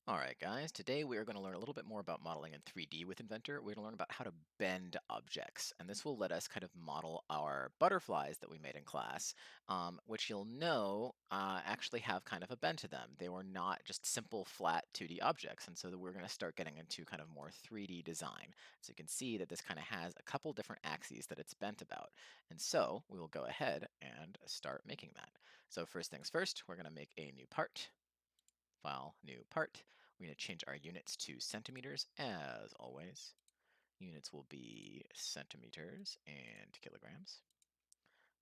All right, guys, today we are going to learn a little bit more about modeling in 3D with Inventor. We're going to learn about how to bend objects, and this will let us kind of model our butterflies that we made in class, which you'll know actually have kind of a bend to them. They were not just simple, flat 2D objects, and so we're going to start getting into kind of more 3D design. So you can see that this kind of has a couple different axes that it's bent about, and so we will go ahead and start making that. So first things first, we're going to make a new part. File, new part. We're going to change our units to centimeters as always. Units will be centimeters and kilograms.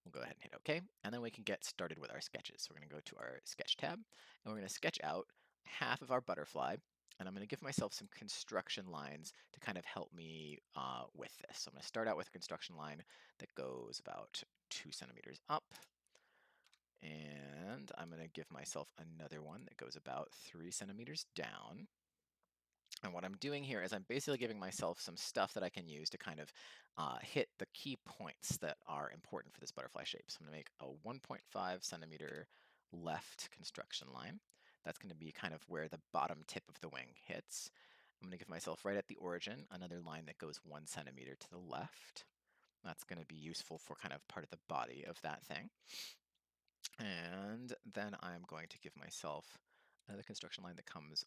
We'll go ahead and hit OK, and then we can get started with our sketches. So we're going to go to our sketch tab, and we're going to sketch out half of our butterfly, and I'm going to give myself some construction lines to kind of help me with this. So I'm going to start out with a construction line that goes about 2 centimeters up, and I'm going to give myself another one that goes about 3 centimeters down. And what I'm doing here is I'm basically giving myself some stuff that I can use to kind of hit the key points that are important for this butterfly shape. So I'm going to make a 1.5 centimeter left construction line. That's going to be kind of where the bottom tip of the wing hits. I'm going to give myself right at the origin another line that goes 1 centimeter to the left. That's going to be useful for kind of part of the body of that thing. And then I'm going to give myself another construction line that comes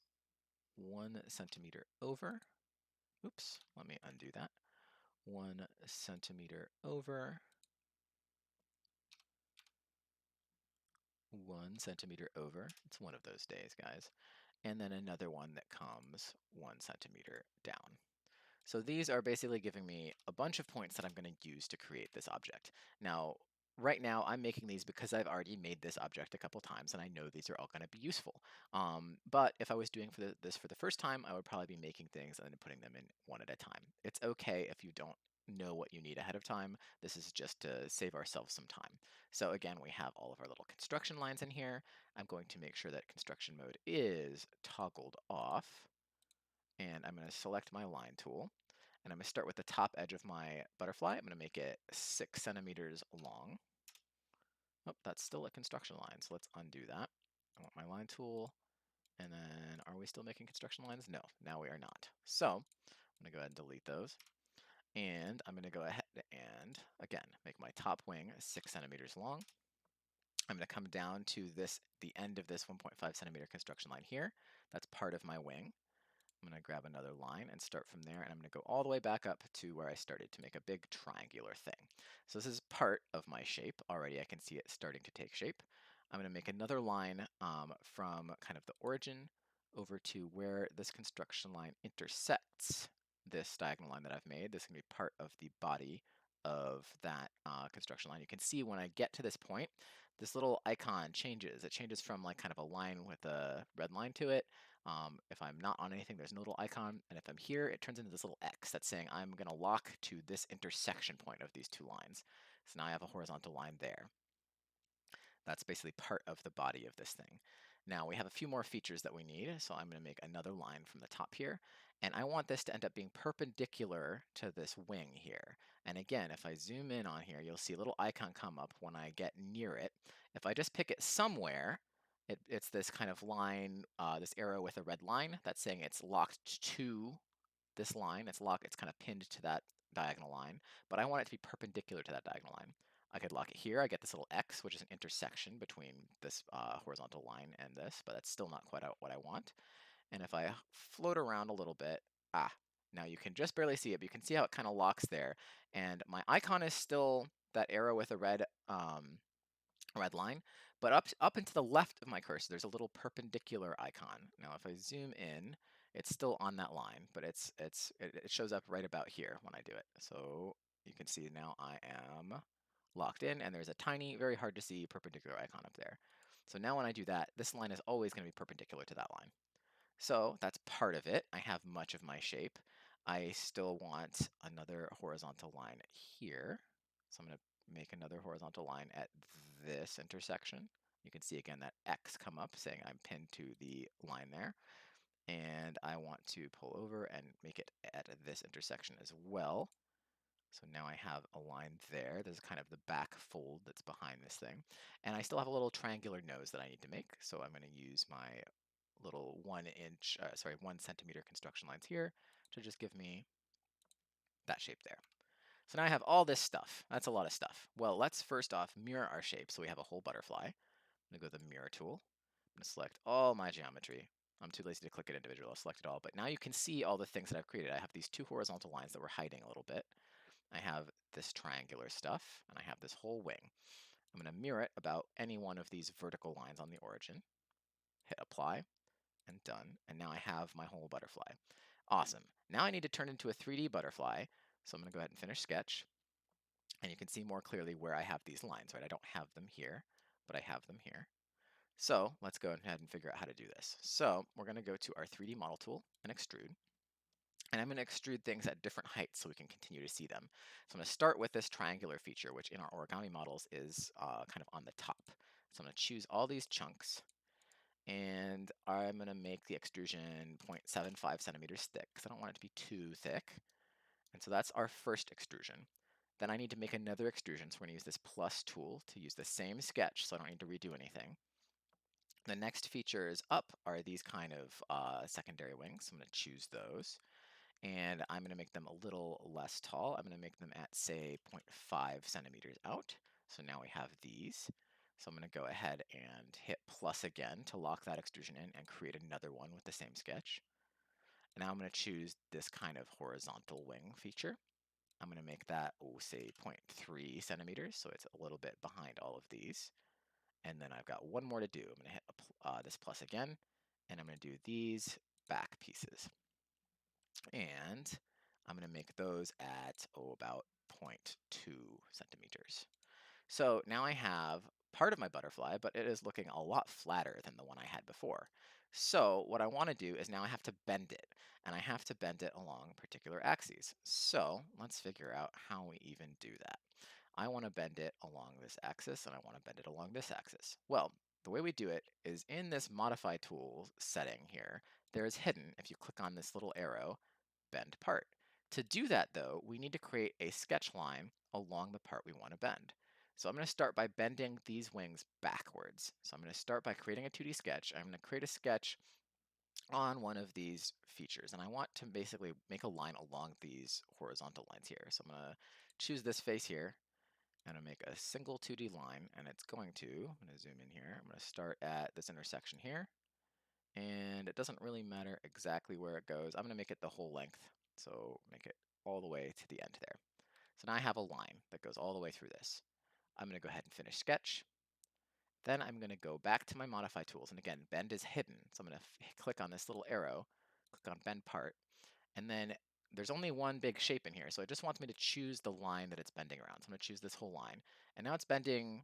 1 centimeter over. Oops, let me undo that. 1 centimeter over, 1 centimeter over. It's one of those days, guys. And then another one that comes 1 centimeter down. So these are basically giving me a bunch of points that I'm going to use to create this object. Now, right now, I'm making these because I've already made this object a couple times, and I know these are all going to be useful. But if I was doing this for the first time, I would probably be making things and then putting them in one at a time. It's okay if you don't know what you need ahead of time. This is just to save ourselves some time. So again, we have all of our little construction lines in here. I'm going to make sure that construction mode is toggled off, and I'm going to select my line tool, and I'm going to start with the top edge of my butterfly. I'm going to make it 6 centimeters long. Oh, that's still a construction line, so let's undo that. I want my line tool, and then are we still making construction lines? No, now we are not. So I'm going to go ahead and delete those, and I'm going to go ahead and, again, make my top wing 6 centimeters long. I'm going to come down to the end of this 1.5 centimeter construction line here. That's part of my wing. I'm going to grab another line and start from there, and I'm going to go all the way back up to where I started to make a big triangular thing. So this is part of my shape. Already I can see it starting to take shape. I'm going to make another line from kind of the origin over to where this construction line intersects this diagonal line that I've made. This is going to be part of the body of that construction line. You can see when I get to this point, this little icon changes. It changes from like kind of a line with a red line to it. If I'm not on anything, there's no little icon, and if I'm here, it turns into this little X that's saying I'm going to lock to this intersection point of these two lines. So now I have a horizontal line there. That's basically part of the body of this thing. Now we have a few more features that we need, so I'm going to make another line from the top here, and I want this to end up being perpendicular to this wing here. And again, if I zoom in on here, you'll see a little icon come up when I get near it. If I just pick it somewhere, it's this kind of line, this arrow with a red line that's saying it's locked to this line. It's kind of pinned to that diagonal line, but I want it to be perpendicular to that diagonal line. I could lock it here. I get this little X, which is an intersection between this horizontal line and this, but that's still not quite what I want. And if I float around a little bit, now you can just barely see it, but you can see how it kind of locks there. And my icon is still that arrow with a red line, but up and to the left of my cursor, there's a little perpendicular icon. Now, if I zoom in, it's still on that line, but it shows up right about here when I do it. So you can see now I am locked in, and there's a tiny, very hard to see perpendicular icon up there. So now when I do that, this line is always going to be perpendicular to that line. So that's part of it. I have much of my shape. I still want another horizontal line here. So I'm going to make another horizontal line at this intersection. You can see again that X come up saying I'm pinned to the line there. And I want to pull over and make it at this intersection as well. So now I have a line there. There's kind of the back fold that's behind this thing. And I still have a little triangular nose that I need to make. So I'm going to use my little 1 centimeter construction lines here to just give me that shape there. So now I have all this stuff. That's a lot of stuff. Well, let's first off mirror our shape. So we have a whole butterfly. I'm going to go to the mirror tool. I'm going to select all my geometry. I'm too lazy to click it individual. I'll select it all. But now you can see all the things that I've created. I have these 2 horizontal lines that were hiding a little bit. I have this triangular stuff, and I have this whole wing. I'm going to mirror it about any one of these vertical lines on the origin. Hit apply, and done. And now I have my whole butterfly. Awesome. Now I need to turn into a 3D butterfly. So I'm going to go ahead and finish sketch. And you can see more clearly where I have these lines, right? I don't have them here, but I have them here. So let's go ahead and figure out how to do this. So we're going to go to our 3D model tool and extrude. And I'm going to extrude things at different heights so we can continue to see them. So I'm going to start with this triangular feature, which in our origami models is kind of on the top. So I'm going to choose all these chunks, and I'm going to make the extrusion 0.75 centimeters thick because I don't want it to be too thick. And so that's our first extrusion. Then I need to make another extrusion, so we're going to use this plus tool to use the same sketch, so I don't need to redo anything. The next features up are these kind of secondary wings. So I'm going to choose those, and I'm going to make them a little less tall. I'm going to make them at, say, 0.5 centimeters out. So now we have these. So I'm going to go ahead and hit plus again to lock that extrusion in and create another one with the same sketch. And now I'm going to choose this kind of horizontal wing feature. I'm going to make that, say 0.3 centimeters, so it's a little bit behind all of these. And then I've got one more to do. I'm going to hit this plus again, and I'm going to do these back pieces. And I'm going to make those at, about 0.2 centimeters. So now I have part of my butterfly, but it is looking a lot flatter than the one I had before. So what I want to do is now I have to bend it, and I have to bend it along particular axes. So let's figure out how we even do that. I want to bend it along this axis, and I want to bend it along this axis. Well, the way we do it is in this modify tools setting here, there is hidden, if you click on this little arrow, bend part. To do that, though, we need to create a sketch line along the part we want to bend. So I'm going to start by bending these wings backwards. So I'm going to start by creating a 2D sketch. I'm going to create a sketch on one of these features, and I want to basically make a line along these horizontal lines here. So I'm going to choose this face here, and I'm going to make a single 2D line, and it's I'm going to zoom in here. I'm going to start at this intersection here, and it doesn't really matter exactly where it goes. I'm going to make it the whole length, so make it all the way to the end there. So now I have a line that goes all the way through this. I'm going to go ahead and finish sketch. Then I'm going to go back to my modify tools, and again, bend is hidden. So I'm going to click on this little arrow, click on bend part, and then there's only one big shape in here, so it just wants me to choose the line that it's bending around. So I'm going to choose this whole line. And now it's bending,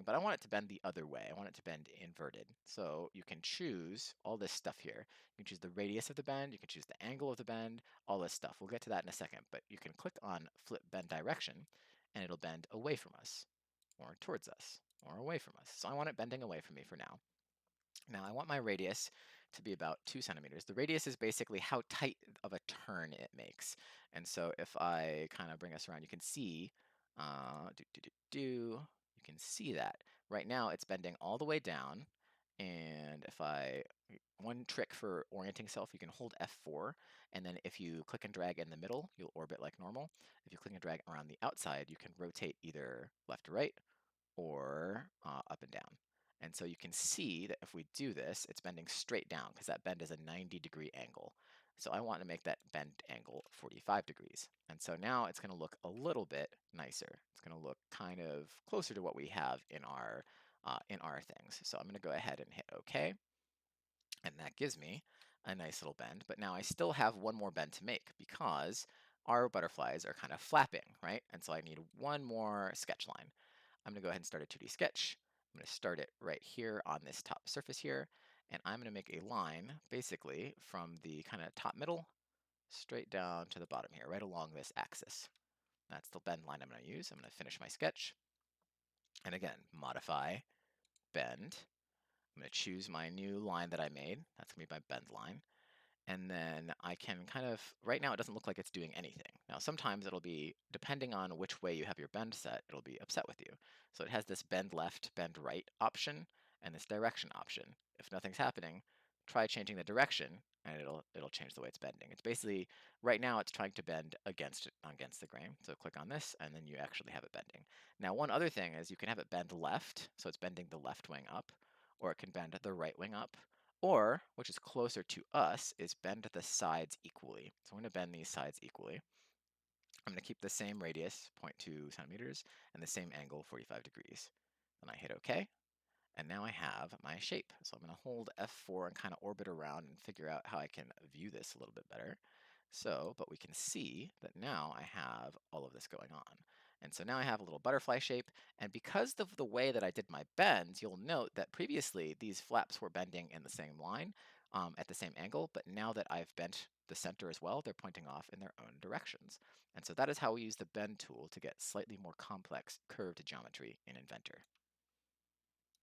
but I want it to bend the other way. I want it to bend inverted. So you can choose all this stuff here. You can choose the radius of the bend, you can choose the angle of the bend, all this stuff. We'll get to that in a second, but you can click on flip bend direction, and it'll bend away from us, or towards us, or away from us. So I want it bending away from me for now. Now I want my radius to be about 2 centimeters. The radius is basically how tight of a turn it makes. And so if I kind of bring us around, you can see, you can see that. Right now it's bending all the way down. And if one trick for orienting self, you can hold F4, and then if you click and drag in the middle, you'll orbit like normal. If you click and drag around the outside, you can rotate either left to right or up and down. And so you can see that if we do this, it's bending straight down because that bend is a 90-degree angle. So I want to make that bend angle 45 degrees. And so now it's going to look a little bit nicer. It's going to look kind of closer to what we have in our things. So I'm going to go ahead and hit OK. And that gives me a nice little bend. But now I still have one more bend to make because our butterflies are kind of flapping, right? And so I need one more sketch line. I'm going to go ahead and start a 2D sketch. I'm going to start it right here on this top surface here, and I'm going to make a line basically from the kind of top middle straight down to the bottom here, right along this axis. That's the bend line I'm going to use. I'm going to finish my sketch, and again, modify, bend. I'm going to choose my new line that I made. That's going to be my bend line. And then I can kind of, right now it doesn't look like it's doing anything. Now sometimes it'll be, depending on which way you have your bend set, it'll be upset with you. So it has this bend left, bend right option, and this direction option. If nothing's happening, try changing the direction, and it'll change the way it's bending. It's basically right now it's trying to bend against the grain. So click on this, and then you actually have it bending. Now, one other thing is you can have it bend left, so it's bending the left wing up, or it can bend the right wing up, or which is closer to us is bend the sides equally. So I'm going to bend these sides equally. I'm going to keep the same radius, 0.2 centimeters, and the same angle, 45 degrees. Then I hit OK. And now I have my shape. So I'm going to hold F4 and kind of orbit around and figure out how I can view this a little bit better. So, but we can see that now I have all of this going on. And so now I have a little butterfly shape. And because of the way that I did my bends, you'll note that previously these flaps were bending in the same line at the same angle. But now that I've bent the center as well, they're pointing off in their own directions. And so that is how we use the bend tool to get slightly more complex curved geometry in Inventor.